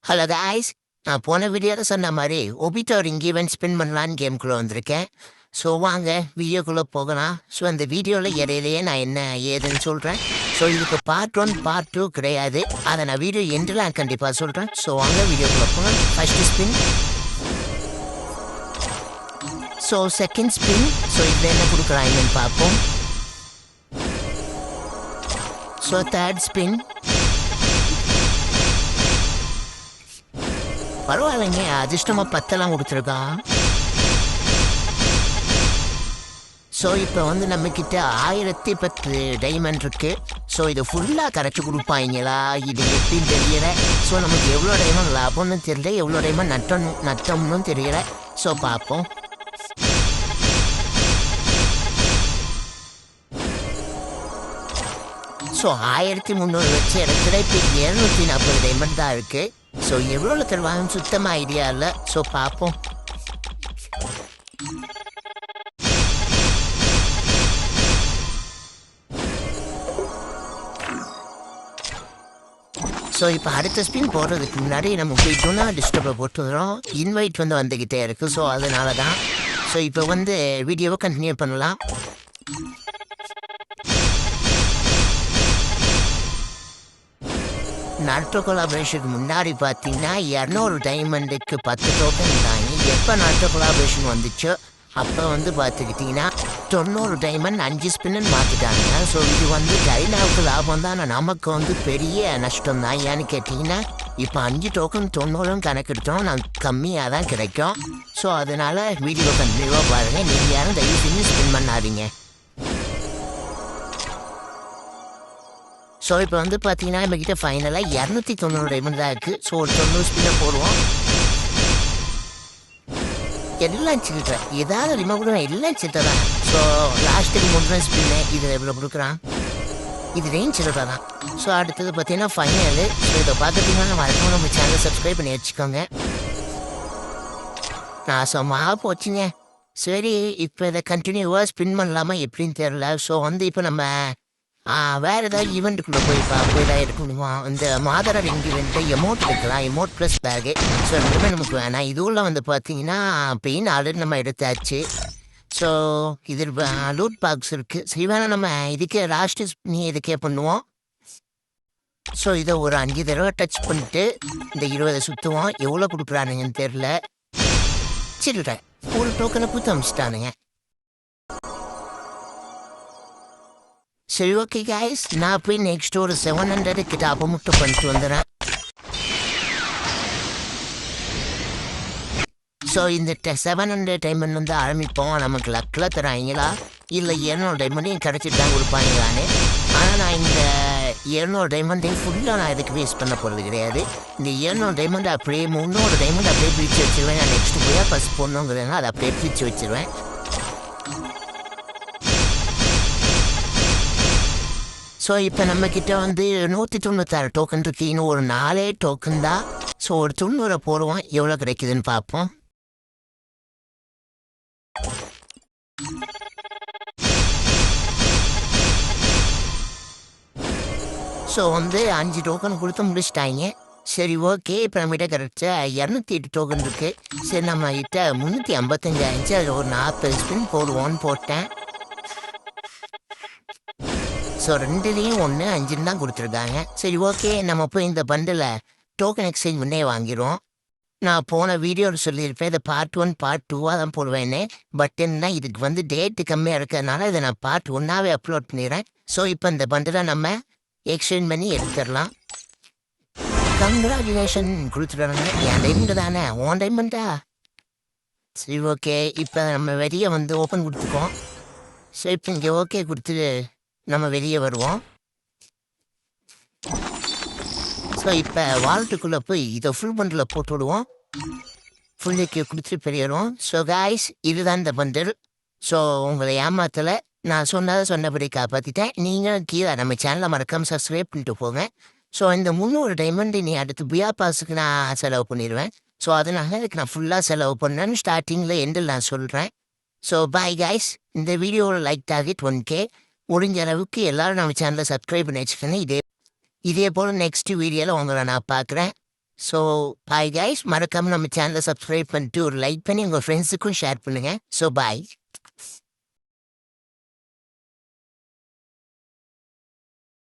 Hello guys, நான் போன வீடியோவில் சொன்ன மாதிரி ஒபிட்டோ ரிங் ஈவெண்ட் ஸ்பின் பண்ணலான்னு கேம்குள்ளே வந்திருக்கேன். ஸோ வாங்க வீடியோக்குள்ளே போகலாம். ஸோ அந்த வீடியோவில் இடையிலேயே நான் என்ன ஏதுன்னு சொல்கிறேன். ஸோ இதுக்கு பார்ட் 1 பார்ட் 2 கிடையாது. அதை நான் வீடியோ எண்டில் நான் கண்டிப்பாக சொல்கிறேன். ஸோ வாங்க வீடியோக்குள்ளே போகலாம். First spin, so second spin. So இதில் என்ன கொடுக்குறாங்கன்னு பார்ப்போம். So third spin. பரவாயில்லைங்க, அதிர்ஷ்டமாக 10 கொடுத்துருக்கான். ஸோ இப்போ நம்மக்கிட்ட 1010 டைமண்ட் இருக்குது. ஸோ இதை ஃபுல்லாக கரைச்சி கொடுப்பாங்களா, இது எப்படின்னு தெரியல. ஸோ நமக்கு எவ்வளோ டைமண்ட் லாபம்னு தெரியல, எவ்வளோ டைமண்ட் நட்டம்னு தெரியல. ஸோ பார்ப்போம். ஸோ 1300 வச்சு இடத்துல இப்போ 740 டைமண்ட் தான் இருக்குது. ஸோ எவ்வளோ தருவாங்கன்னு சுத்தமாக ஐடியா இல்லை. ஸோ பார்ப்போம். ஸோ இப்போ அடுத்த ஸ்பின் போடுறதுக்கு முன்னாடி நம்ம போயிட்டோம்னா டிஸ்டர்பை போட்டுக்கிறோம். இன்வைட் வந்துக்கிட்டே இருக்குது. ஸோ அதனால தான். ஸோ இப்போ வீடியோவை கண்டினியூ பண்ணலாம். நாட்டோ கொலாபரேஷனுக்கு முன்னாடி பார்த்தீங்கன்னா 200 டைமண்டுக்கு 10 டோக்கன் தாங்க. எப்போ நாட்டோ கொலாபரேஷன் வந்துச்சோ அப்போ பார்த்துக்கிட்டிங்கன்னா 90 டைமண்ட் 5 ஸ்பின்னு மாற்றிட்டாங்க. ஸோ இது சைனாவுக்கு லாபம் தான், ஆனால் நமக்கு பெரிய நஷ்டம் தான். ஏன்னு கேட்டிங்கன்னா இப்போ 5 டோக்கன் 90 கணக்கெடுத்தோம், நான் கம்மியாக தான் கிடைக்கும். ஸோ அதனால் வீடியோ கண்டினியூவாக பாருங்கள். நீங்கள் யாரும் தயவு செஞ்சு ஸ்பின் பண்ணாதீங்க. ஸோ இப்போ பார்த்தீங்கன்னா நம்மக்கிட்ட ஃபைனலாக 290 டைமண்ட் தான் இருக்குது. ஸோ ஒரு 90 ஸ்பின்னை போடுவோம். எல்லாம் சில்லற, ஏதாவது ரிமோட் கூட எல்லாம் சில்லற தான். ஸோ லாஸ்ட்டுக்கு 3 ஸ்பின்னு இதில் எவ்வளோ கொடுக்குறான், இது ரேஞ்ச் சில்லற தான். ஸோ அடுத்தது பார்த்தீங்கன்னா ஃபைனலு. ஸோ இதை பார்த்துட்டிங்கன்னா மறக்காம நம்ம சேனலை சப்ஸ்கிரைப் பண்ணி வச்சுக்கோங்க. நான் சும்மா போச்சுங்க. சரி, இப்போ இதை கண்டினியூவாக ஸ்பின் பண்ணலாமா எப்படின்னு தெரில. ஸோ இப்போ நம்ம வேறு ஏதாவது ஈவெண்ட்டுக்குள்ளே போய் தான் எடுக்கணுமா. இந்த மாதர ரிங் ஈவெண்ட்டு எமௌண்ட் எடுக்கலாம், எமௌண்ட் ப்ளஸ் பேகு. ஸோ ரெண்டுமே நமக்கு வேணாம். இதுவுள்ள பார்த்தீங்கன்னா பெயின் ஆல்ரெடி நம்ம எடுத்தாச்சு. ஸோ இது லூட் பாக்ஸ் இருக்குது. சரி வேணால் நம்ம இதுக்கே லாஸ்ட்டு நீ இதுக்கே பண்ணுவோம். ஸோ இதை ஒரு 5 தடவை டச் பண்ணிட்டு இந்த 20 சுற்றுவோம். எவ்வளோ கொடுக்குறானுங்கன்னு தெரில. சில்லற ஒரு டோக்கனை புத்து அமிச்சிட்டானுங்க. சரி, ஓகே காய்ஸ், நான் போய் நெக்ஸ்ட் ஒரு 700 கிட்ட அப்பமுட்டு பண்ணிட்டு வந்துடுறேன். ஸோ இந்த 700 டைமண்ட் ஆரம்பிப்போம். நமக்கு லக்கில் தராங்களா இல்லை 200 டைமண்டையும் கிடச்சிட்டு தான் கொடுப்பாங்களான்னு. ஆனால் நான் இந்த 200 டைமண்டையும் ஃபுல்லாக நான் இதுக்கு வேஸ்ட் பண்ண போகிறது கிடையாது. இந்த 200 டைமண்ட் அப்படியே 300 டைமண்ட் அப்படியே பிரித்து வச்சுருவேன். நான் நெக்ஸ்ட்டு போய் ஃபஸ்ட் பொண்ணுங்கிறதுனா அதை அப்படியே பிரித்து வச்சுருவேன். ஸோ இப்போ நம்மக்கிட்ட 196 டோக்கன் இருக்கு. இன்னும் ஒரு 4 டோக்கன் தான். ஸோ ஒரு 90 போடுவோம், எவ்வளோ கிடைக்குதுன்னு பார்ப்போம். ஸோ 5 டோக்கன் கொடுத்து முடிச்சிட்டாங்க. சரி, ஓகே, இப்போ நம்மகிட்ட கிடைச்ச 208 டோக்கன் இருக்குது. சரி, நம்மகிட்ட 355 ஆயிடுச்சு. அதில் ஒரு 40 ஸ்பின் போடுவோன்னு போட்டேன். ஸோ 2லேயும் 1 5 தான் கொடுத்துருக்காங்க. சரி, ஓகே, நம்ம போய் இந்த பண்டில் டோக்கன் எக்ஸ்சேஞ்ச் முன்னே வாங்கிடுவோம். நான் போன வீடியோவில் சொல்லியிருப்பேன் இதை பார்ட் 1 பார்ட் 2 தான் போடுவேன்னு. பட் என்ன, இதுக்கு டேட்டு கம்மியாக இருக்கிறதுனால இதை நான் பார்ட் 1 அப்லோட் பண்ணிடுறேன். ஸோ இப்போ இந்த பண்டிலை நம்ம எக்ஸ்சேஞ்ச் பண்ணி எடுத்துடலாம். கங்க்ராச்சுலேஷன் கொடுத்துட்றாங்க. என் டைமண்ட் தானே, உன் டைமண்டா? சரி, ஓகே, இப்போ நம்ம வெளியே ஓப்பன் கொடுத்துக்கோம். ஸோ இப்போ இங்கே ஓகே கொடுத்துட்டு நம்ம வெளியே வருவோம். ஸோ இப்போ வாலெட்டுக்குள்ளே போய் இதை ஃபுல் பண்டில் போட்டு விடுவோம். ஃபுல்லுக்கு கொடுத்துட்டு பெரியரும். ஸோ காய்ஸ், இதுதான் இந்த பண்டில். ஸோ உங்களை ஏமாத்தலை, நான் சொன்னபடி காப்பாற்றிட்டேன். நீங்கள் கீழே நம்ம சேனலை மறக்காமல் சப்ஸ்கிரைப் பண்ணிட்டு போங்க. ஸோ இந்த 300 டைமண்ட் நீ அடுத்து புயா பாஸுக்கு நான் செலவு பண்ணிடுவேன். ஸோ அதனால அதுக்கு நான் ஃபுல்லாக செலவு பண்ணேன்னு ஸ்டார்டிங்கில் எண்டில் நான் சொல்கிறேன். So bye guys. இந்த வீடியோவில் லைக் டார்கெட் 1K. முடிஞ்ச அளவுக்கு எல்லோரும் நம்ம சேனலை சப்ஸ்கிரைப் பண்ணி வச்சுக்கணும். இதே போல் நெக்ஸ்ட் வீடியோவில் உங்களை நான் பார்க்குறேன். ஸோ பாய் கைஸ், மறக்காம நம்ம சேனலை சப்ஸ்கிரைப் பண்ணிட்டு ஒரு லைக் பண்ணி உங்கள் ஃப்ரெண்ட்ஸுக்கும் ஷேர் பண்ணுங்கள். So bye.